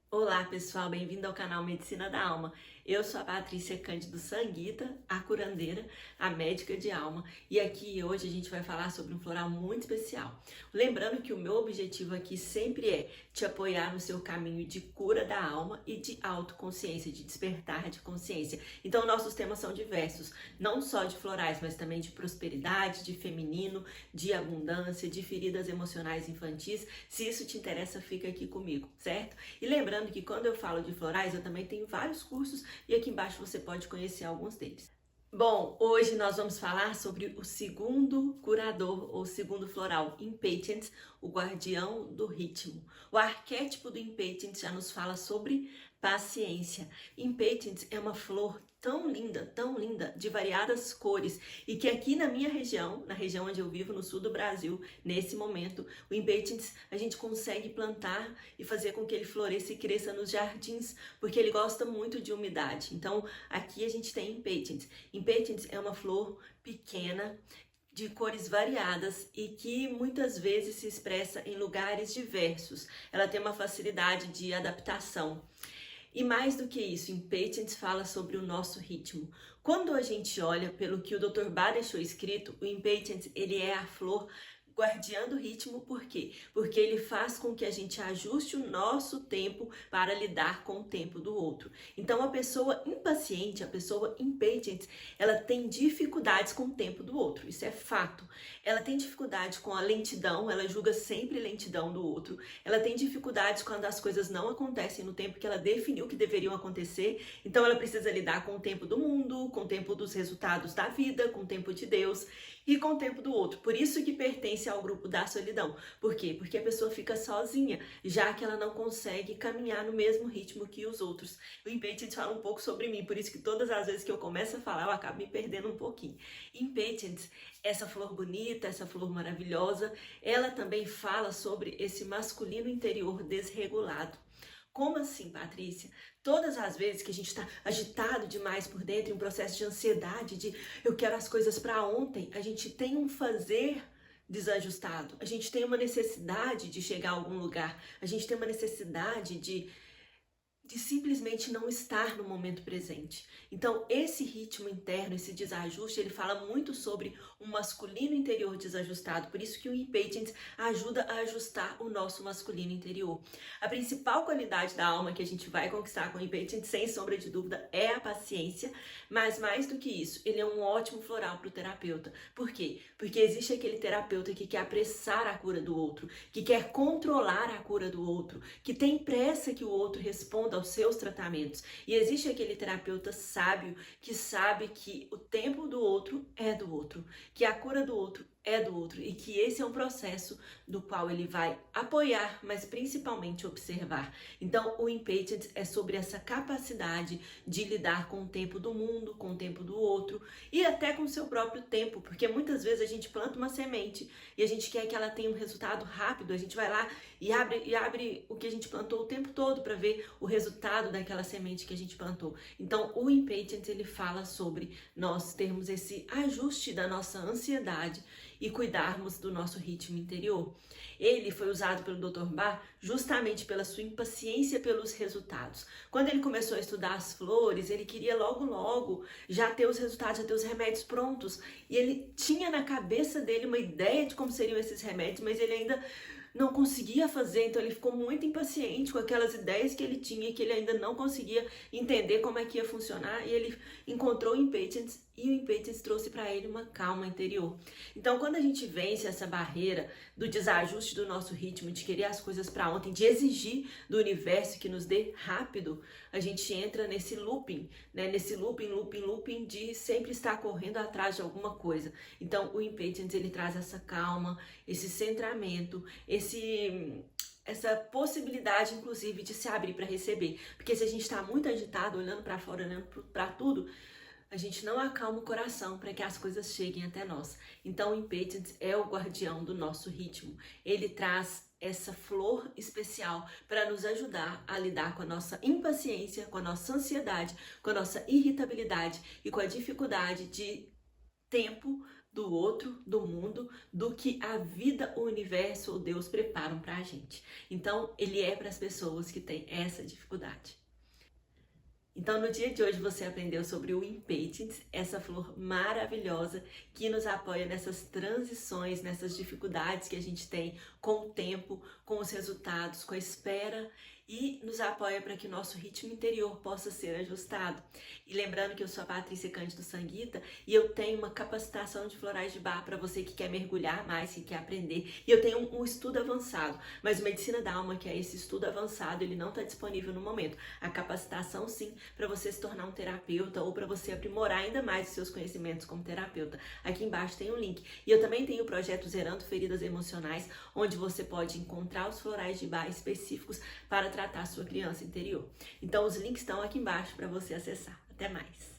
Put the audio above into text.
Olá pessoal, bem-vindo ao canal Medicina da Alma. Eu sou a Patrícia Cândido Sanguita, a curandeira, a médica de alma, e aqui hoje a gente vai falar sobre um floral muito especial. Lembrando que o meu objetivo aqui sempre é te apoiar no seu caminho de cura da alma e de autoconsciência, de despertar de consciência. Então nossos temas são diversos, não só de florais, mas também de prosperidade, de feminino, de abundância, de feridas emocionais infantis. Se isso te interessa, fica aqui comigo, certo? E lembrando que quando eu falo de florais, eu também tenho vários cursos e aqui embaixo você pode conhecer alguns deles. Bom, hoje nós vamos falar sobre o segundo curador ou segundo floral, Impatience, o guardião do ritmo. O arquétipo do Impatience já nos fala sobre paciência. Impatience é uma flor tão linda, de variadas cores, e que aqui na minha região, na região onde eu vivo, no sul do Brasil, nesse momento, o Impatience a gente consegue plantar e fazer com que ele floresça e cresça nos jardins, porque ele gosta muito de umidade. Então, aqui a gente tem Impatience. Impatience é uma flor pequena, de cores variadas e que muitas vezes se expressa em lugares diversos. Ela tem uma facilidade de adaptação. E mais do que isso, Impatience fala sobre o nosso ritmo. Quando a gente olha pelo que o Dr. Bach deixou escrito, o Impatience, ele é a flor guardiã do ritmo, por quê? Porque ele faz com que a gente ajuste o nosso tempo para lidar com o tempo do outro. Então, a pessoa impaciente, a pessoa impatient, ela tem dificuldades com o tempo do outro, isso é fato. Ela tem dificuldade com a lentidão, ela julga sempre a lentidão do outro. Ela tem dificuldades quando as coisas não acontecem no tempo que ela definiu que deveriam acontecer. Então, ela precisa lidar com o tempo do mundo, com o tempo dos resultados da vida, com o tempo de Deus e com o tempo do outro. Por isso que pertence ao grupo da solidão. Por quê? Porque a pessoa fica sozinha, já que ela não consegue caminhar no mesmo ritmo que os outros. O Impatience fala um pouco sobre mim, por isso que todas as vezes que eu começo a falar, eu acabo me perdendo um pouquinho. Impatience, essa flor bonita, essa flor maravilhosa, ela também fala sobre esse masculino interior desregulado. Como assim, Patrícia? Todas as vezes que a gente está agitado demais por dentro, em um processo de ansiedade, de eu quero as coisas para ontem, a gente tem um fazer desajustado, a gente tem uma necessidade de chegar a algum lugar, a gente tem uma necessidade de simplesmente não estar no momento presente. Então, esse ritmo interno, esse desajuste, ele fala muito sobre um masculino interior desajustado. Por isso que o Impatience ajuda a ajustar o nosso masculino interior. A principal qualidade da alma que a gente vai conquistar com o Impatience, sem sombra de dúvida, é a paciência. Mas mais do que isso, ele é um ótimo floral para o terapeuta. Por quê? Porque existe aquele terapeuta que quer apressar a cura do outro, que quer controlar a cura do outro, que tem pressa que o outro responda aos seus tratamentos. E existe aquele terapeuta sábio que sabe que o tempo do outro é do outro, que a cura do outro é do outro e que esse é um processo do qual ele vai apoiar, mas principalmente observar. Então, o Impatience é sobre essa capacidade de lidar com o tempo do mundo, com o tempo do outro e até com o seu próprio tempo, porque muitas vezes a gente planta uma semente e a gente quer que ela tenha um resultado rápido, a gente vai lá e abre o que a gente plantou o tempo todo para ver o resultado daquela semente que a gente plantou. Então, o Impatience, ele fala sobre nós termos esse ajuste da nossa ansiedade e cuidarmos do nosso ritmo interior. Ele foi usado pelo Dr. Bach justamente pela sua impaciência pelos resultados. Quando ele começou a estudar as flores, ele queria logo já ter os resultados, já ter os remédios prontos. E ele tinha na cabeça dele uma ideia de como seriam esses remédios, mas ele ainda não conseguia fazer, então ele ficou muito impaciente com aquelas ideias que ele tinha, que ele ainda não conseguia entender como é que ia funcionar, e ele encontrou o Impatience, e o Impatience trouxe para ele uma calma interior. Então, quando a gente vence essa barreira do desajuste do nosso ritmo, de querer as coisas para ontem, de exigir do universo que nos dê rápido, a gente entra nesse looping, né? Nesse looping de sempre estar correndo atrás de alguma coisa. Então, o Impatience, ele traz essa calma, esse centramento, essa possibilidade, inclusive, de se abrir para receber. Porque se a gente está muito agitado, olhando para fora, olhando para tudo, a gente não acalma o coração para que as coisas cheguem até nós. Então, o Impatience é o guardião do nosso ritmo. Ele traz essa flor especial para nos ajudar a lidar com a nossa impaciência, com a nossa ansiedade, com a nossa irritabilidade e com a dificuldade de tempo do outro, do mundo, do que a vida, o universo ou Deus preparam para a gente. Então, ele é para as pessoas que têm essa dificuldade. Então, no dia de hoje, você aprendeu sobre o Impatiens, essa flor maravilhosa que nos apoia nessas transições, nessas dificuldades que a gente tem com o tempo, com os resultados, com a espera e nos apoia para que o nosso ritmo interior possa ser ajustado. E lembrando que eu sou a Patrícia Cândido Sanguita e eu tenho uma capacitação de florais de bar para você que quer mergulhar mais, que quer aprender. E eu tenho um estudo avançado, mas o Medicina da Alma, que é esse estudo avançado, ele não está disponível no momento. A capacitação, sim, para você se tornar um terapeuta ou para você aprimorar ainda mais os seus conhecimentos como terapeuta. Aqui embaixo tem um link. E eu também tenho o projeto Zerando Feridas Emocionais, onde você pode encontrar os florais de bar específicos para tratar a sua criança interior. Então os links estão aqui embaixo para você acessar. Até mais!